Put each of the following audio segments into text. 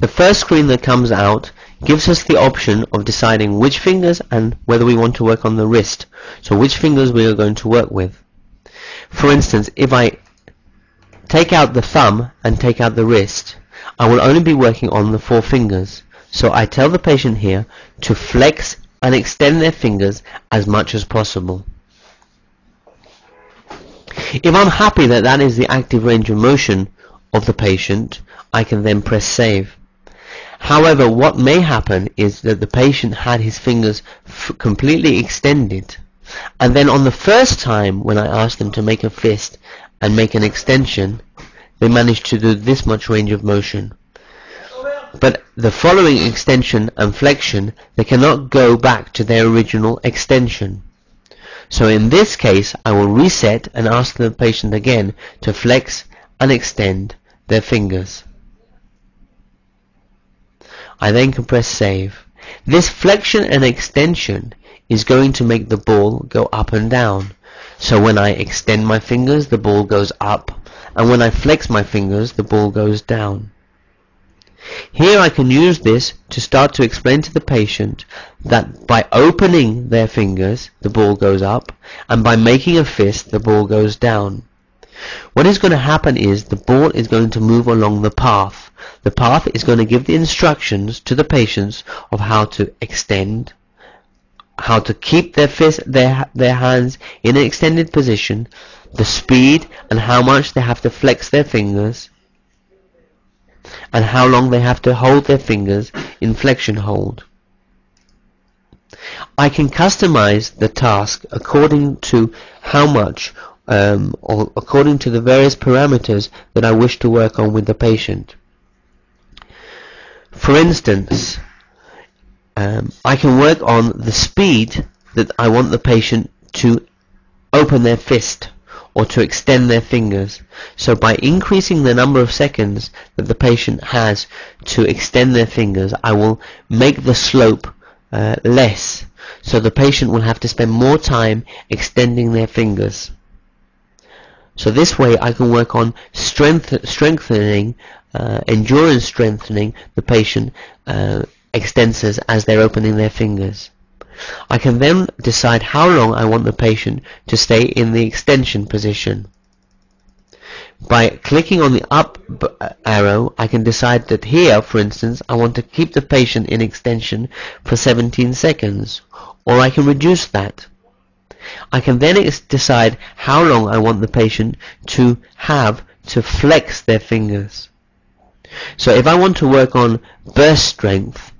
The first screen that comes out gives us the option of deciding which fingers and whether we want to work on the wrist. So which fingers we are going to work with. For instance, if I take out the thumb and take out the wrist, I will only be working on the 4 fingers. So I tell the patient here to flex and extend their fingers as much as possible. If I'm happy that that is the active range of motion of the patient, I can then press save. However, what may happen is that the patient had his fingers completely extended, and then on the first time when I asked them to make a fist and make an extension, they managed to do this much range of motion. But the following extension and flexion, they cannot go back to their original extension. So in this case, I will reset and ask the patient again to flex and extend their fingers. I then can press save. This flexion and extension is going to make the ball go up and down. So when I extend my fingers, the ball goes up, and when I flex my fingers, the ball goes down. Here I can use this to start to explain to the patient that by opening their fingers, the ball goes up, and by making a fist, the ball goes down. What is going to happen is the ball is going to move along the path. The path is going to give the instructions to the patients of how to extend, how to keep their hands in an extended position, the speed and how much they have to flex their fingers, and how long they have to hold their fingers in flexion hold. I can customize the task according to how much or according to the various parameters that I wish to work on with the patient. For instance, I can work on the speed that I want the patient to open their fist or to extend their fingers. So by increasing the number of seconds that the patient has to extend their fingers, I will make the slope less. So the patient will have to spend more time extending their fingers. So this way I can work on strengthening, endurance strengthening the patient extensors as they're opening their fingers. I can then decide how long I want the patient to stay in the extension position. By clicking on the up arrow, I can decide that here, for instance, I want to keep the patient in extension for 17 seconds, or I can reduce that. I can then decide how long I want the patient to have to flex their fingers. So if I want to work on burst strength,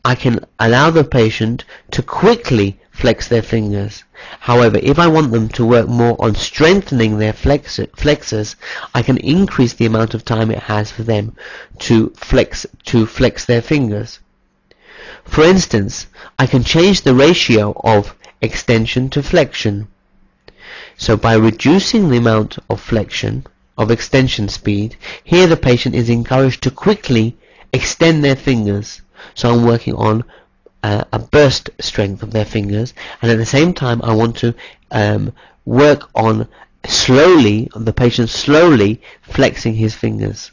I can allow the patient to quickly flex their fingers. However, if I want them to work more on strengthening their flexors, I can increase the amount of time it has for them to flex their fingers. For instance, I can change the ratio of extension to flexion. So by reducing the amount of flexion, of extension speed, here the patient is encouraged to quickly extend their fingers. So I'm working on a burst strength of their fingers, and at the same time I want to work on the patient slowly flexing his fingers.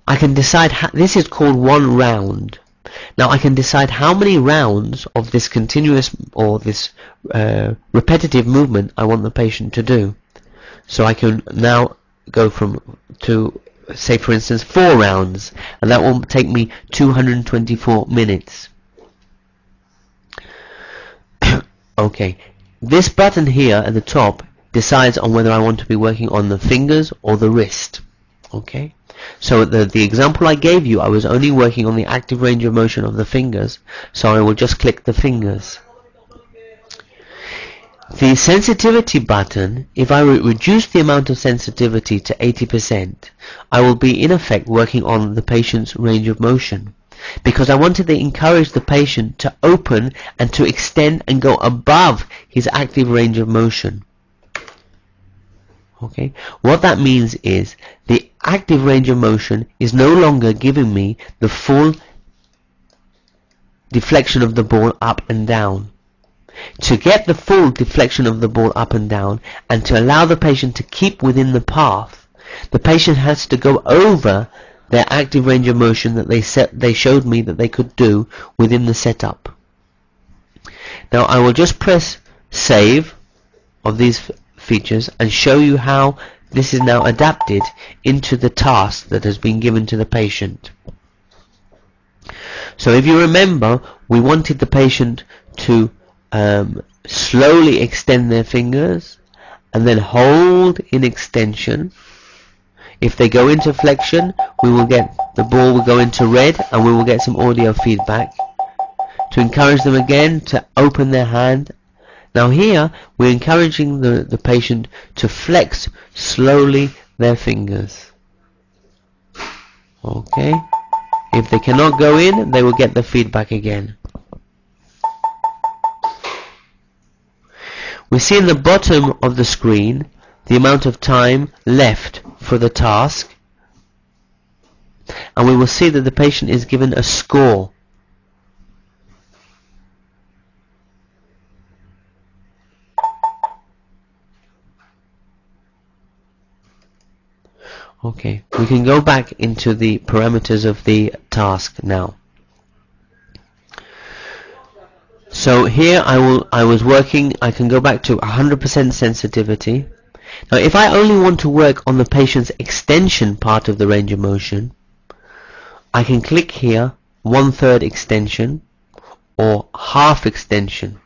I can decide this is called 1 round. Now I can decide how many rounds of this continuous or this repetitive movement I want the patient to do. So I can now go to say for instance 4 rounds, and that will take me 224 minutes. Okay, this button here at the top decides on whether I want to be working on the fingers or the wrist. Okay, so the example I gave you, I was only working on the active range of motion of the fingers, so I will just click the fingers. The sensitivity button, if I reduce the amount of sensitivity to 80%, I will be in effect working on the patient's range of motion, because I wanted to encourage the patient to open and to extend and go above his active range of motion. Okay, what that means is the active range of motion is no longer giving me the full deflection of the ball up and down. To get the full deflection of the ball up and down, and to allow the patient to keep within the path, the patient has to go over their active range of motion that they showed me that they could do within the setup. Now I will just press save of these features and show you how this is now adapted into the task that has been given to the patient. So if you remember, we wanted the patient to slowly extend their fingers and then hold in extension. If they go into flexion, the ball will go into red and we will get some audio feedback. To encourage them again to open their hand. Now here we're encouraging the patient to flex slowly their fingers. Okay. If they cannot go in, they will get the feedback again. We see in the bottom of the screen the amount of time left for the task, and we will see that the patient is given a score. Okay, we can go back into the parameters of the task now. So here I can go back to 100% sensitivity. Now if I only want to work on the patient's extension part of the range of motion, I can click here 1/3 extension or half extension.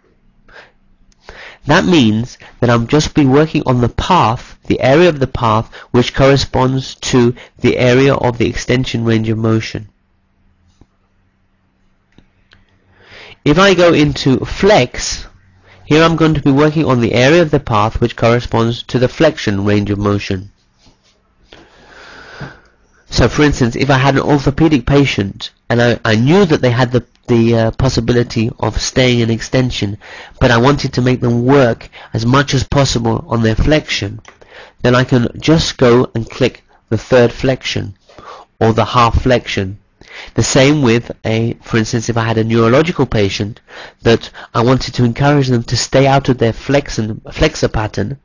That means that I'm just be working on the path, the area of the path which corresponds to the area of the extension range of motion. If I go into flex, here I'm going to be working on the area of the path which corresponds to the flexion range of motion. So for instance, if I had an orthopedic patient and I knew that they had the possibility of staying in extension, but I wanted to make them work as much as possible on their flexion, then I can just go and click the 3rd flexion or the half flexion. The same with for instance, if I had a neurological patient that I wanted to encourage them to stay out of their flexor pattern,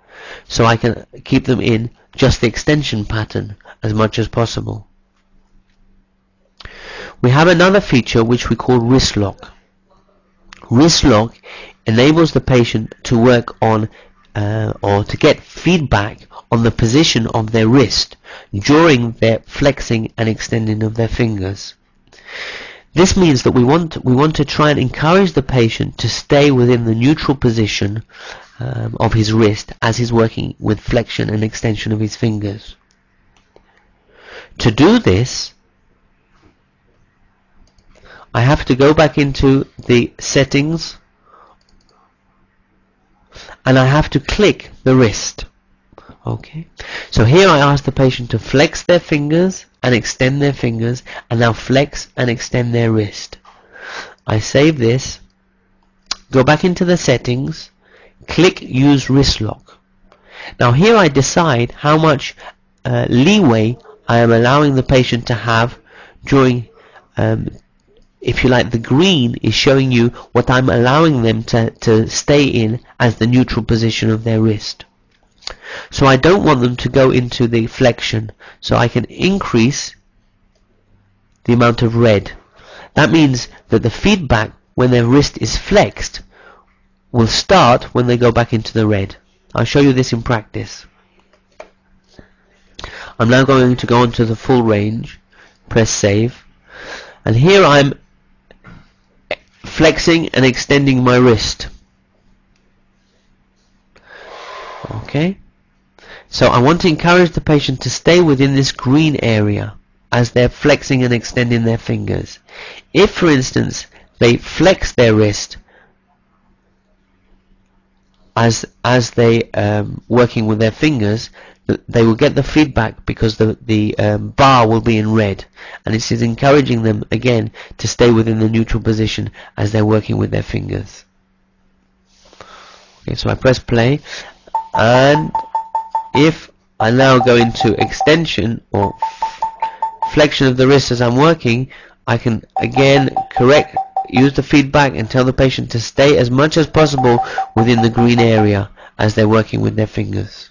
so I can keep them in just the extension pattern as much as possible. We have another feature which we call wrist lock. Wrist lock enables the patient to work on or to get feedback on the position of their wrist during their flexing and extending of their fingers. This means that we want to try and encourage the patient to stay within the neutral position of his wrist as he's working with flexion and extension of his fingers. To do this, I have to go back into the settings and I have to click the wrist. Okay, so here I ask the patient to flex their fingers and extend their fingers, and now flex and extend their wrist. I save this, go back into the settings, click use wrist lock. Now here I decide how much leeway I am allowing the patient to have during, if you like, the green is showing you what I'm allowing them to stay in as the neutral position of their wrist. So I don't want them to go into the flexion, so I can increase the amount of red. That means that the feedback when their wrist is flexed will start when they go back into the red. I'll show you this in practice. I'm now going to go on to the full range, press save, and here I'm flexing and extending my wrist. Okay, so I want to encourage the patient to stay within this green area as they're flexing and extending their fingers. If, for instance, they flex their wrist as they working with their fingers, they will get the feedback because the bar will be in red, and this is encouraging them again to stay within the neutral position as they're working with their fingers. Okay, so I press play, and if I now go into extension or flexion of the wrist as I'm working, I can again use the feedback and tell the patient to stay as much as possible within the green area as they're working with their fingers.